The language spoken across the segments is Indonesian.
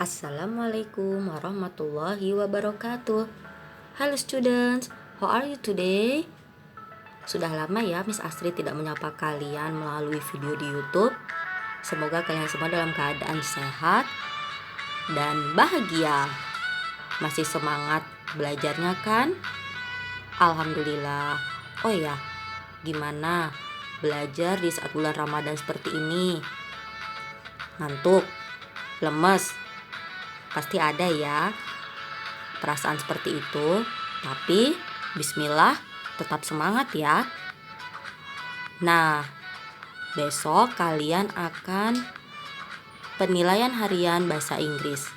Assalamualaikum warahmatullahi wabarakatuh. Halo students, how are you today? Sudah lama ya Miss Astrid tidak menyapa kalian melalui video di YouTube. Semoga kalian semua dalam keadaan sehat dan bahagia. Masih semangat belajarnya kan? Alhamdulillah. Oh ya, gimana belajar di saat bulan Ramadan seperti ini? Ngantuk? Lemes? Pasti ada ya perasaan seperti itu. Tapi bismillah, tetap semangat ya. Nah, besok kalian akan penilaian harian bahasa Inggris.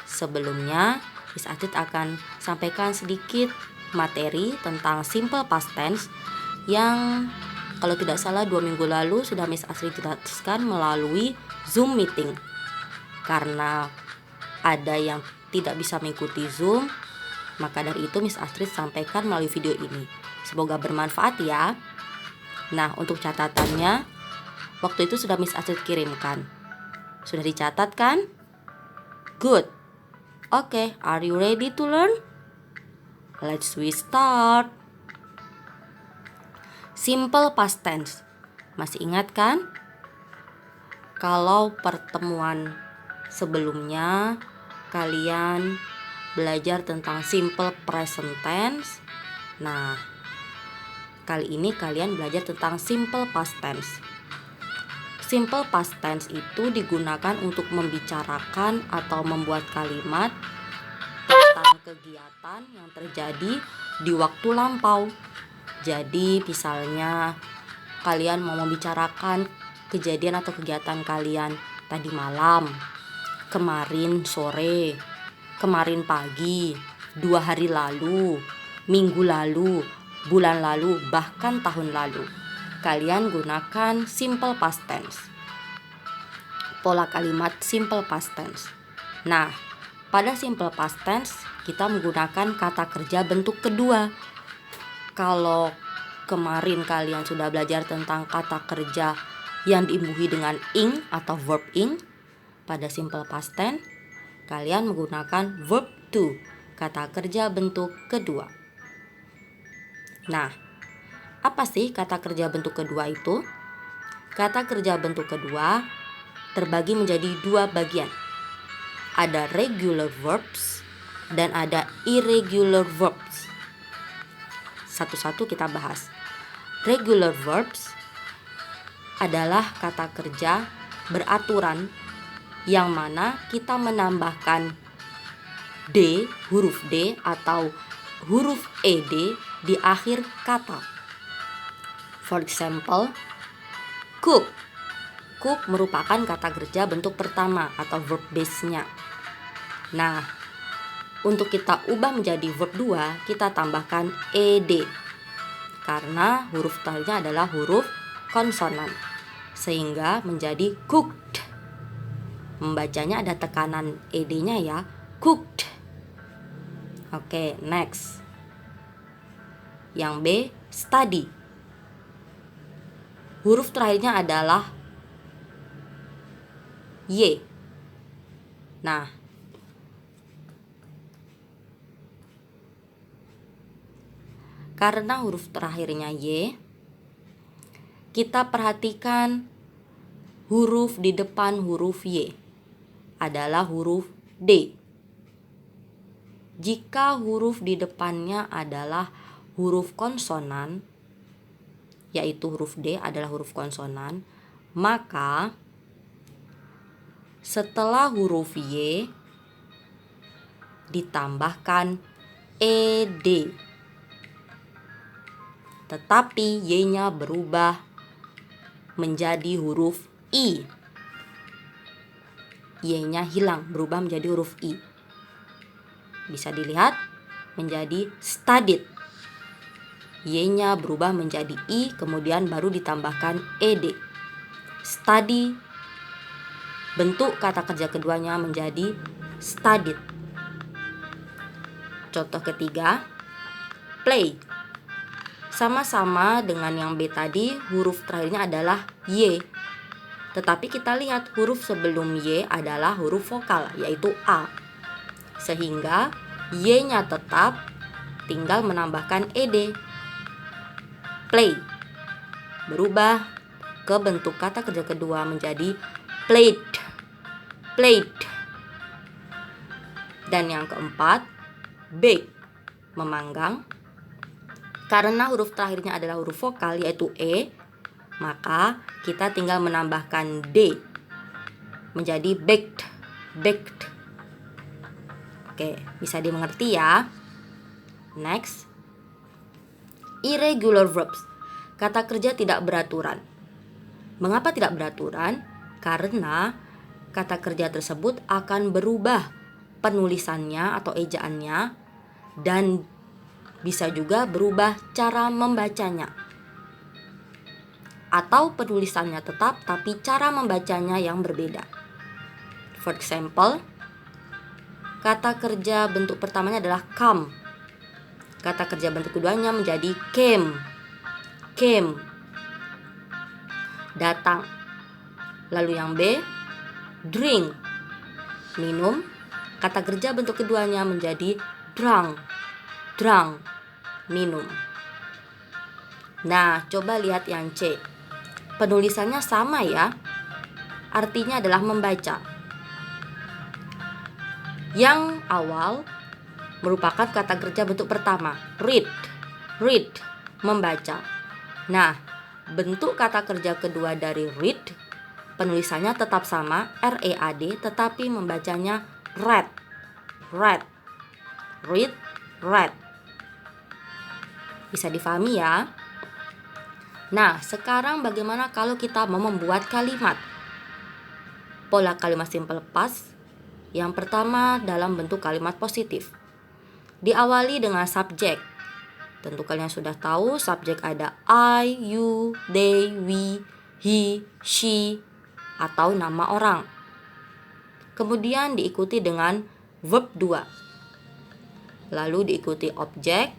Sebelumnya Miss Astrid akan sampaikan sedikit materi tentang simple past tense yang kalau tidak salah 2 minggu lalu sudah Miss Astrid jelaskan melalui Zoom meeting. Karena ada yang tidak bisa mengikuti Zoom, maka dari itu Miss Astrid sampaikan melalui video ini. Semoga bermanfaat ya. Nah, untuk catatannya, waktu itu sudah Miss Astrid kirimkan. Sudah dicatat kan? Good. Oke, are you ready to learn? Let's we start. Simple past tense. Masih ingat kan? Kalau pertemuan sebelumnya kalian belajar tentang simple present tense. Nah, kali ini kalian belajar tentang simple past tense. Simple past tense itu digunakan untuk membicarakan atau membuat kalimat tentang kegiatan yang terjadi di waktu lampau. Jadi, misalnya kalian mau membicarakan kejadian atau kegiatan kalian tadi malam, kemarin sore, kemarin pagi, 2 hari lalu, minggu lalu, bulan lalu, bahkan tahun lalu. Kalian gunakan simple past tense. Pola kalimat simple past tense. Nah, pada simple past tense kita menggunakan kata kerja bentuk kedua. Kalau kemarin kalian sudah belajar tentang kata kerja yang diimbuhi dengan ing atau verb ing, pada simple past tense kalian menggunakan verb to, kata kerja bentuk kedua. Nah, apa sih kata kerja bentuk kedua itu? Kata kerja bentuk kedua terbagi menjadi 2 bagian. Ada regular verbs dan ada irregular verbs. Satu-satu kita bahas. Regular verbs adalah kata kerja beraturan yang mana kita menambahkan D, huruf D atau huruf ED di akhir kata. For example, cook. Cook merupakan kata kerja bentuk pertama atau verb base-nya. Nah, untuk kita ubah menjadi verb 2, kita tambahkan ED. Karena huruf terakhirnya adalah huruf konsonan. Sehingga menjadi cooked. Membacanya ada tekanan ED-nya ya, cooked. Oke, next. Yang B, study. Huruf terakhirnya adalah Y. Nah, karena huruf terakhirnya Y, kita perhatikan huruf di depan huruf Y adalah huruf D. Jika huruf di depannya adalah huruf konsonan, yaitu huruf D adalah huruf konsonan, maka setelah huruf Y ditambahkan ED. Tetapi Y-nya berubah menjadi huruf I. Y-nya hilang, berubah menjadi huruf I. Bisa dilihat menjadi studied. Y-nya berubah menjadi I, kemudian baru ditambahkan ED. Study, bentuk kata kerja keduanya menjadi studied. Contoh ketiga, play. Sama-sama dengan yang B tadi, huruf terakhirnya adalah Y. Tetapi kita lihat huruf sebelum Y adalah huruf vokal, yaitu A. Sehingga Y-nya tetap, tinggal menambahkan ed. Play. Berubah ke bentuk kata kerja kedua menjadi played. Played. Dan yang keempat, bake. Memanggang. Karena huruf terakhirnya adalah huruf vokal, yaitu E, maka kita tinggal menambahkan D menjadi baked. Baked. Oke, bisa dimengerti ya. Next. Irregular verbs. Kata kerja tidak beraturan. Mengapa tidak beraturan? Karena kata kerja tersebut akan berubah penulisannya atau ejaannya, dan bisa juga berubah cara membacanya. Atau penulisannya tetap, tapi cara membacanya yang berbeda. For example, kata kerja bentuk pertamanya adalah come. Kata kerja bentuk keduanya menjadi came. Came. Datang. Lalu yang B, drink. Minum. Kata kerja bentuk keduanya menjadi drunk. Drunk. Minum. Nah, coba lihat yang C. Penulisannya sama ya. Artinya adalah membaca. Yang awal merupakan kata kerja bentuk pertama, read. Read, membaca. Nah, bentuk kata kerja kedua dari read, penulisannya tetap sama, R-E-A-D, tetapi membacanya read. Read. Read, read. Bisa difahami ya? Nah, sekarang bagaimana kalau kita mau membuat kalimat? Pola kalimat simple past. Yang pertama dalam bentuk kalimat positif. Diawali dengan subjek. Tentu kalian sudah tahu subjek ada I, you, they, we, he, she, atau nama orang. Kemudian diikuti dengan verb 2. Lalu diikuti objek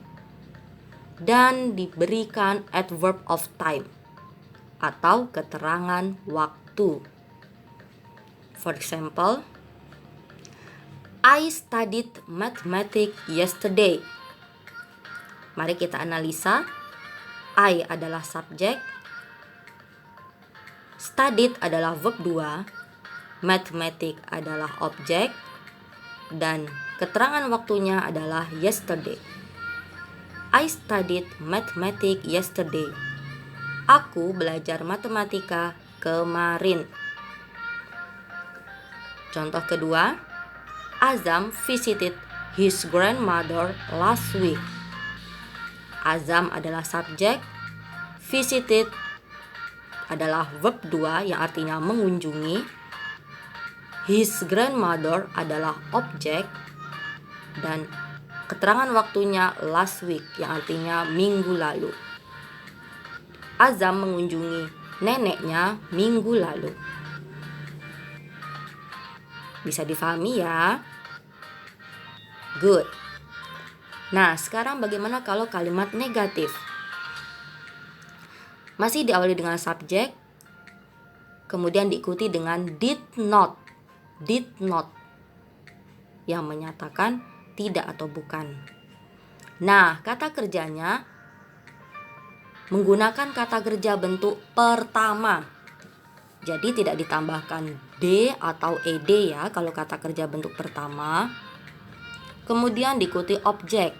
dan diberikan adverb of time atau keterangan waktu. For example, I studied mathematics yesterday. Mari kita analisa. I adalah subjek, studied adalah verb 2, mathematics adalah objek, dan keterangan waktunya adalah yesterday. I studied mathematics yesterday. Aku belajar matematika kemarin. Contoh kedua, Azam visited his grandmother last week. Azam adalah subjek, visited adalah verb 2 yang artinya mengunjungi, his grandmother adalah objek, dan keterangan waktunya last week yang artinya minggu lalu. Azam mengunjungi neneknya minggu lalu. Bisa difahami ya? Good. Nah, sekarang bagaimana kalau kalimat negatif? Masih diawali dengan subjek, kemudian diikuti dengan did not. Did not yang menyatakan tidak atau bukan. Nah, kata kerjanya menggunakan kata kerja bentuk pertama. Jadi tidak ditambahkan D atau ED ya kalau kata kerja bentuk pertama. Kemudian diikuti objek.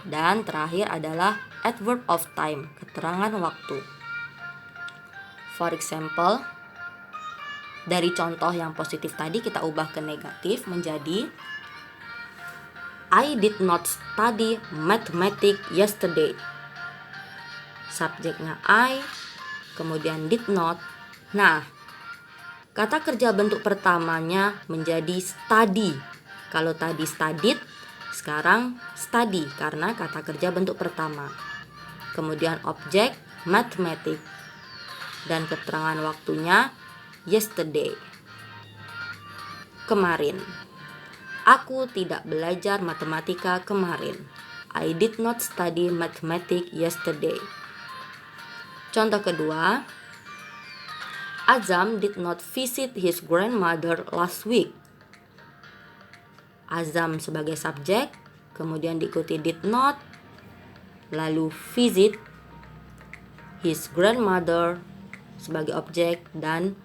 Dan terakhir adalah adverb of time, keterangan waktu. For example, dari contoh yang positif tadi kita ubah ke negatif menjadi I did not study mathematics yesterday. Subjeknya I, kemudian did not. Nah, kata kerja bentuk pertamanya menjadi study. Kalau tadi studied, sekarang study karena kata kerja bentuk pertama. Kemudian objek mathematics dan keterangan waktunya yesterday. Kemarin. Aku tidak belajar matematika kemarin. I did not study mathematics yesterday. Contoh kedua, Azam did not visit his grandmother last week. Azam sebagai subjek, kemudian diikuti did not, lalu visit his grandmother sebagai objek, dan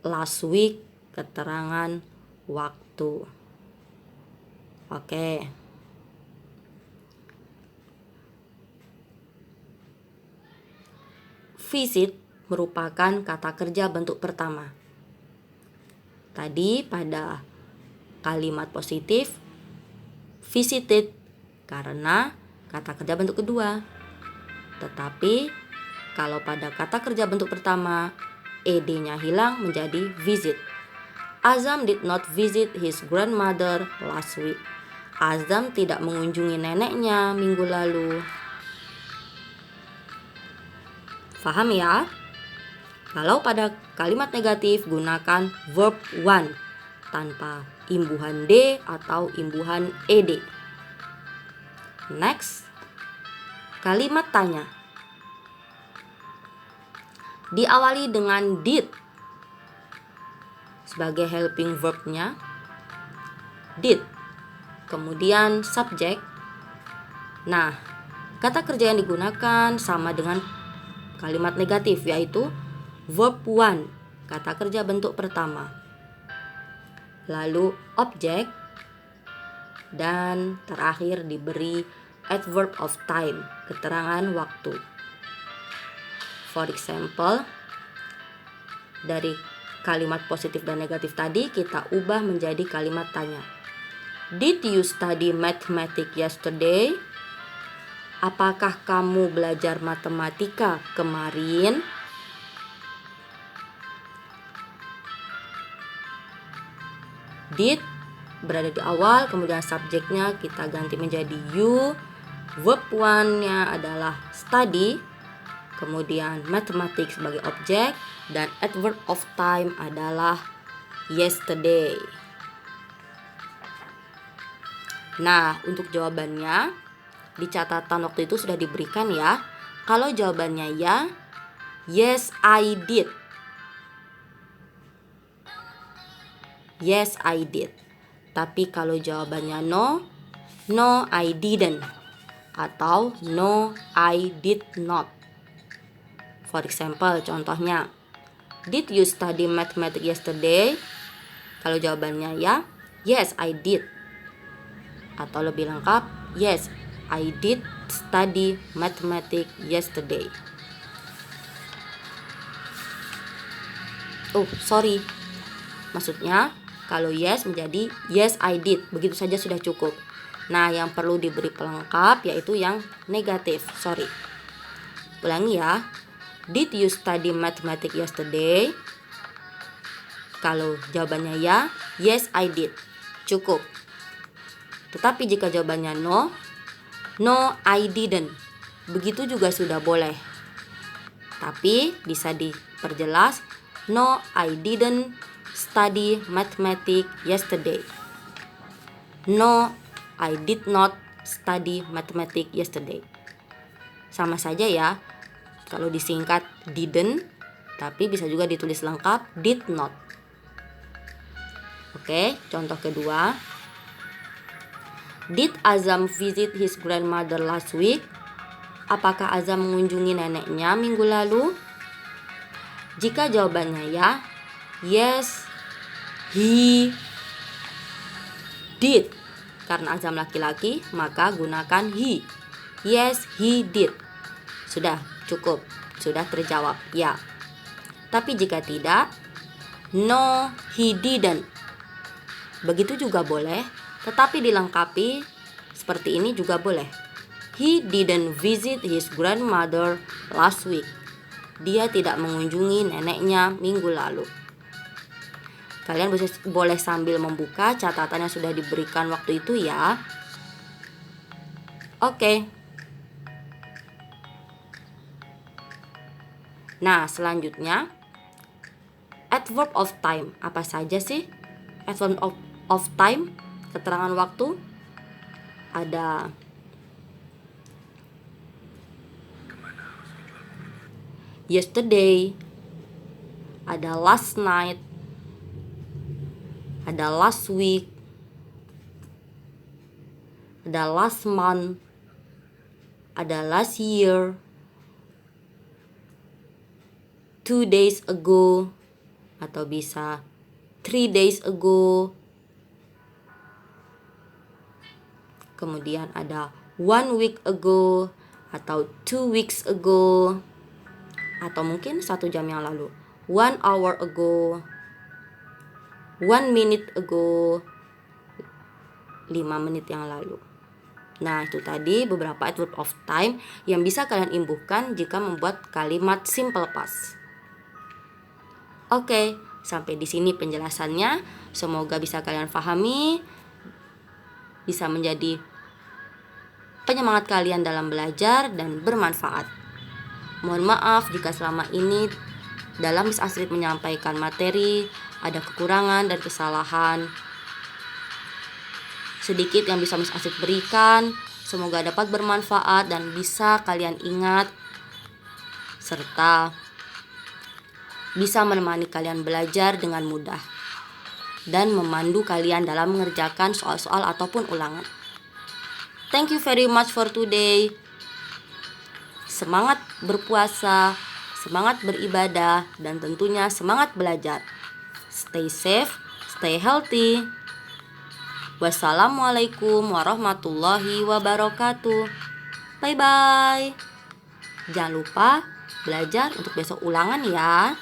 last week keterangan waktu. Oke. Visit merupakan kata kerja bentuk pertama. Tadi pada kalimat positif visited karena kata kerja bentuk kedua. Tetapi kalau pada kata kerja bentuk pertama ed-nya hilang menjadi visit. Azam did not visit his grandmother last week. Azam tidak mengunjungi neneknya minggu lalu. Paham ya? Kalau pada kalimat negatif gunakan verb one tanpa imbuhan D atau imbuhan ed. Next, kalimat tanya. Diawali dengan did sebagai helping verb-nya. Did. Kemudian subjek. Nah, kata kerja yang digunakan sama dengan kalimat negatif, yaitu verb one, kata kerja bentuk pertama. Lalu objek, dan terakhir diberi adverb of time, keterangan waktu. For example, dari kalimat positif dan negatif tadi kita ubah menjadi kalimat tanya. Did you study mathematics yesterday? Apakah kamu belajar matematika kemarin? Did berada di awal, kemudian subjeknya kita ganti menjadi you. Verb one-nya adalah study, kemudian mathematics sebagai objek, dan adverb of time adalah yesterday. Nah, untuk jawabannya di catatan waktu itu sudah diberikan ya. Kalau jawabannya ya, yes I did. Yes I did. Tapi kalau jawabannya no, no I didn't. Atau no I did not. For example, contohnya, did you study mathematics yesterday? Kalau jawabannya ya, yes I did. Atau lebih lengkap, yes I did study mathematics yesterday. Oh, sorry. Maksudnya, kalau yes menjadi yes I did. Begitu saja sudah cukup. Nah, yang perlu diberi pelengkap yaitu yang negatif. Sorry. Ulangi ya. Did you study mathematics yesterday? Kalau jawabannya ya, yes I did. Cukup. Tetapi jika jawabannya no, no I didn't. Begitu juga sudah boleh. Tapi bisa diperjelas, no I didn't study mathematics yesterday. No I did not study mathematics yesterday. Sama saja ya. Kalau disingkat didn't, tapi bisa juga ditulis lengkap did not. Oke, contoh kedua. Did Azam visit his grandmother last week? Apakah Azam mengunjungi neneknya minggu lalu? Jika jawabannya ya, yes, he did. Karena Azam laki-laki, maka gunakan he. Yes, he did. Sudah cukup, sudah terjawab ya. Tapi jika tidak, no, he didn't. Begitu juga boleh. Tetapi dilengkapi seperti ini juga boleh. He didn't visit his grandmother last week. Dia tidak mengunjungi neneknya minggu lalu. Kalian boleh sambil membuka catatan yang sudah diberikan waktu itu ya. Oke. Nah, selanjutnya adverb of time. Apa saja sih adverb of time? Keterangan waktu ada yesterday, ada last night, ada last week, ada last month, ada last year, 2 days ago, atau bisa 3 days ago. Kemudian ada 1 week ago, atau 2 weeks ago, atau mungkin 1 jam yang lalu, 1 hour ago, 1 minute ago, 5 menit yang lalu. Nah, itu tadi beberapa adverb of time yang bisa kalian imbuhkan jika membuat kalimat simple past. Oke, sampai di sini penjelasannya. Semoga bisa kalian pahami, bisa menjadi penyemangat kalian dalam belajar dan bermanfaat. Mohon maaf jika selama ini dalam Miss Astrid menyampaikan materi ada kekurangan dan kesalahan sedikit yang bisa Miss Astrid berikan. Semoga dapat bermanfaat dan bisa kalian ingat, serta bisa menemani kalian belajar dengan mudah dan memandu kalian dalam mengerjakan soal-soal ataupun ulangan. Thank you very much for today. Semangat berpuasa, semangat beribadah, dan tentunya semangat belajar. Stay safe, stay healthy. Wassalamualaikum warahmatullahi wabarakatuh. Bye-bye. Jangan lupa belajar untuk besok ulangan ya.